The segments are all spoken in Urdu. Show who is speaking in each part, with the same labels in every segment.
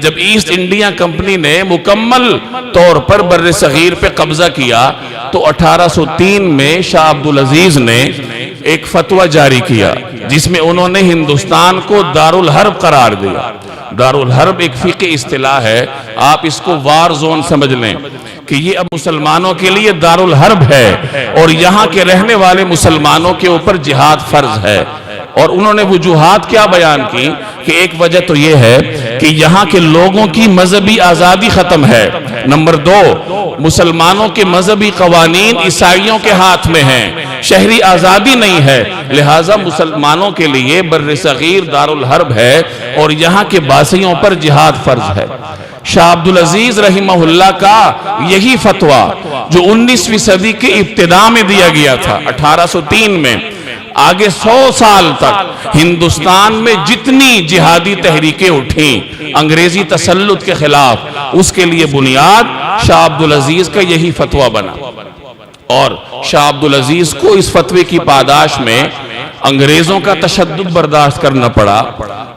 Speaker 1: جب ایسٹ انڈیا کمپنی نے مکمل طور پر بر صغیر پہ قبضہ کیا تو 1803 میں شاہ عبدالعزیز نے ایک فتویٰ جاری کیا جس میں انہوں نے ہندوستان کو دارالحرب قرار دیا۔ دارالحرب ایک فقہی اصطلاح ہے، آپ اس کو وار زون سمجھ لیں کہ یہ اب مسلمانوں کے لیے دارالحرب ہے اور یہاں کے رہنے والے مسلمانوں کے اوپر جہاد فرض ہے۔ اور انہوں نے وجوہات کیا بیان کی کہ ایک وجہ تو یہ ہے کہ یہاں کے لوگوں کی مذہبی آزادی ختم ہے، نمبر 2 مسلمانوں کے مذہبی قوانین عیسائیوں کے ہاتھ میں ہیں، شہری آزادی نہیں ہے، لہٰذا مسلمانوں کے لیے بر صغیر دارالحرب ہے اور یہاں کے باسیوں پر جہاد فرض ہے۔ شاہ عبدالعزیز رحمہ اللہ کا یہی فتویٰ جو 19ویں صدی کے ابتداء میں دیا گیا تھا 1803 میں، آگے 100 سال تک ہندوستان میں جتنی جہادی تحریکیں اٹھیں انگریزی تسلط کے خلاف، اس کے لیے بنیاد شاہ عبدالعزیز کا یہی فتویٰ بنا۔ اور شاہ عبدالعزیز کو اس فتوے کی پاداش میں انگریزوں کا تشدد برداشت کرنا پڑا۔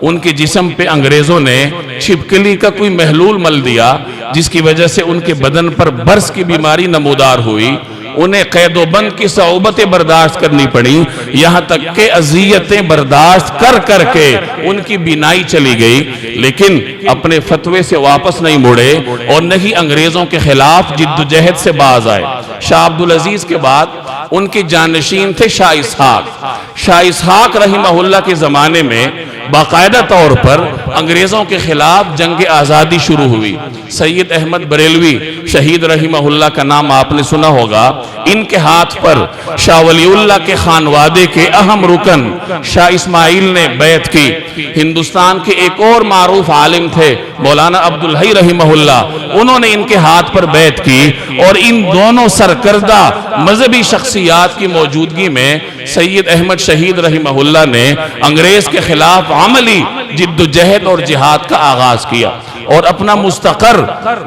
Speaker 1: ان کے جسم پہ انگریزوں نے چھپکلی کا کوئی محلول مل دیا جس کی وجہ سے ان کے بدن پر برس کی بیماری نمودار ہوئی، انہیں قید و بند کی صعوبتیں برداشت کرنی پڑی، یہاں تک کہ اذیتیں برداشت کر کر کے ان کی بینائی چلی گئی، لیکن اپنے فتوے سے واپس نہیں مڑے اور نہ ہی انگریزوں کے خلاف جد و جہد سے باز آئے۔ شاہ عبدالعزیز کے بعد ان کے جانشین تھے شاہ اسحاق۔ شاہ اسحاق رحمہ اللہ کے زمانے میں باقاعدہ طور پر انگریزوں کے خلاف جنگ آزادی شروع ہوئی۔ سید احمد بریلوی شہید رحمہ اللہ کا نام آپ نے سنا ہوگا، ان کے ہاتھ پر شاہ ولی اللہ کے خانوادے کے اہم رکن شاہ اسماعیل نے بیعت کی۔ ہندوستان کے ایک اور معروف عالم تھے مولانا عبدالحی رحمہ اللہ، انہوں نے ان کے ہاتھ پر بیعت کی اور ان دونوں سرکردہ مذہبی شخصیات کی موجودگی میں سید احمد شہید رحمہ اللہ نے انگریز کے خلاف عملی جد و جہد اور جہاد کا آغاز کیا اور اپنا مستقر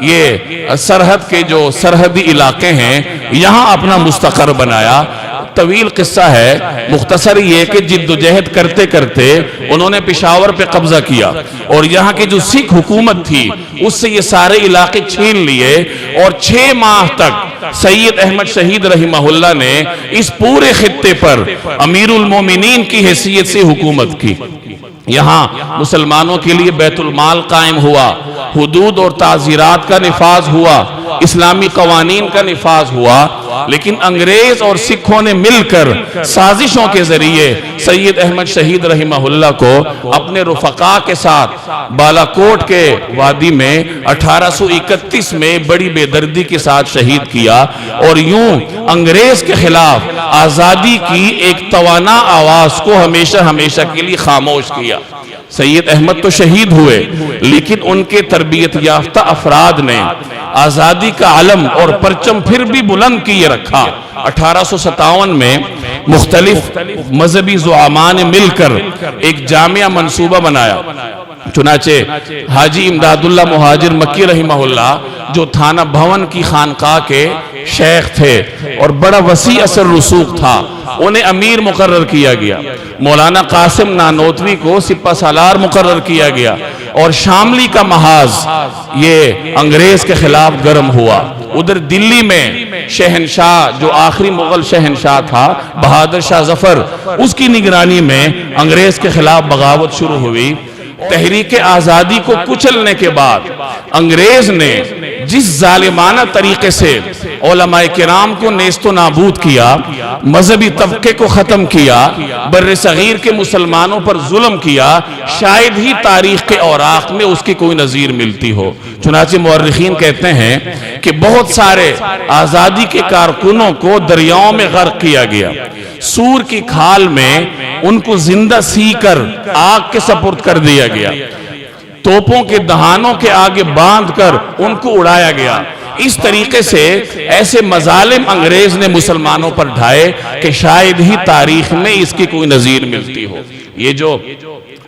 Speaker 1: یہ سرحد کے جو سرحدی علاقے ہیں یہاں اپنا مستقر بنایا۔ طویل قصہ ہے، مختصر یہ کہ جد و جہد کرتے کرتے انہوں نے پشاور پہ قبضہ کیا اور یہاں کی جو سکھ حکومت تھی اس سے یہ سارے علاقے چھین لیے اور 6 ماہ تک سید احمد شہید رحمہ اللہ نے اس پورے خطے پر امیر المومنین کی حیثیت سے حکومت کی۔ یہاں مسلمانوں کے لیے بیت المال قائم ہوا، حدود اور تعزیرات کا نفاذ ہوا، اسلامی قوانین کا نفاذ ہوا، لیکن انگریز اور سکھوں نے مل کر سازشوں کے ذریعے سید احمد شہید رحمہ اللہ کو اپنے رفقا کے ساتھ بالاکوٹ کے وادی میں 1831 میں بڑی بے دردی کے ساتھ شہید کیا اور یوں انگریز کے خلاف آزادی کی ایک توانا آواز کو ہمیشہ ہمیشہ کے لیے خاموش کیا۔ سید احمد تو شہید ہوئے لیکن ان کے تربیت یافتہ افراد نے آزادی کا علم اور پرچم پھر بھی بلند کیے رکھا۔ 1857 میں مختلف مذہبی زعماء نے مل کر ایک جامعہ منصوبہ بنایا۔ چنانچہ حاجی امداد اللہ مہاجر مکی رحمہ اللہ جو تھانہ بھون کی خانقاہ کے شیخ تھے اور بڑا وسیع اثر رسوخ تھا، انہیں امیر مقرر کیا گیا۔ مولانا قاسم نانوتوی کو سپہ سالار مقرر کیا گیا اور شاملی کا محاذ یہ انگریز کے خلاف گرم ہوا۔ ادھر دلی میں شہنشاہ جو آخری مغل شہنشاہ تھا بہادر شاہ ظفر، اس کی نگرانی میں انگریز کے خلاف بغاوت شروع ہوئی۔ تحریک آزادی کو کچلنے کے بعد انگریز نے جس ظالمانہ طریقے سے علماء کرام کو نیست و نابود کیا، مذہبی طبقے کو ختم کیا، بر صغیر کے مسلمانوں پر ظلم کیا، شاید ہی تاریخ کے اوراق میں اس کی کوئی نظیر ملتی ہو۔ چنانچہ مورخین کہتے ہیں کہ بہت سارے آزادی کے کارکنوں کو دریاؤں میں غرق کیا گیا، سور کی کھال میں ان کو زندہ سی کر آگ کے سپرد کر دیا گیا، توپوں کے دہانوں کے آگے باندھ کر ان کو اڑایا گیا۔ اس طریقے سے ایسے مظالم انگریز نے مسلمانوں پر ڈھائے کہ شاید ہی تاریخ میں اس کی کوئی نظیر ملتی ہو۔ یہ جو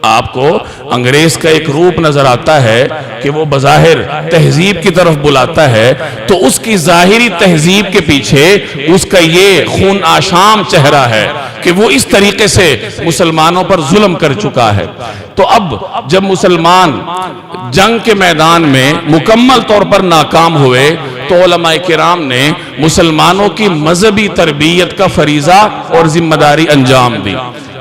Speaker 1: آپ کو انگریز کا ایک روپ نظر آتا ہے کہ وہ بظاہر تہذیب کی طرف بلاتا ہے، تو اس کی ظاہری تہذیب کے پیچھے اس کا یہ خون آشام چہرہ ہے کہ وہ اس طریقے سے مسلمانوں پر ظلم کر چکا ہے۔ تو اب جب مسلمان جنگ کے میدان میں مکمل طور پر ناکام ہوئے تو علماء کرام نے مسلمانوں کی مذہبی تربیت کا فریضہ اور ذمہ داری انجام دی۔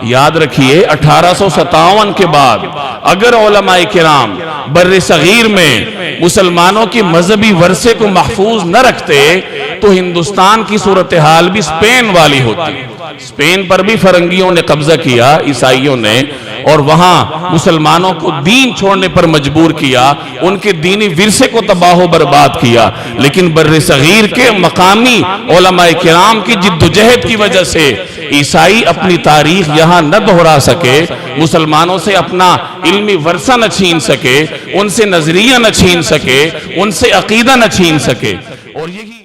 Speaker 1: یاد رکھیے 1857 کے بعد اگر علماء کرام بر صغیر میں مسلمانوں کی مذہبی ورثے کو محفوظ نہ رکھتے تو ہندوستان کی صورتحال بھی اسپین والی ہوتی۔ اسپین پر بھی فرنگیوں نے قبضہ کیا، عیسائیوں نے، اور وہاں مسلمانوں کو دین چھوڑنے پر مجبور کیا، ان کے دینی ورثے کو تباہ و برباد کیا، لیکن بر صغیر کے مقامی علماء کرام کی جد و جہد کی وجہ سے عیسائی اپنی تاریخ یہاں نہ دہرا سکے، مسلمانوں سے اپنا علمی ورثہ نہ چھین سکے، ان سے نظریہ نہ چھین سکے، ان سے عقیدہ نہ چھین سکے، اور یہی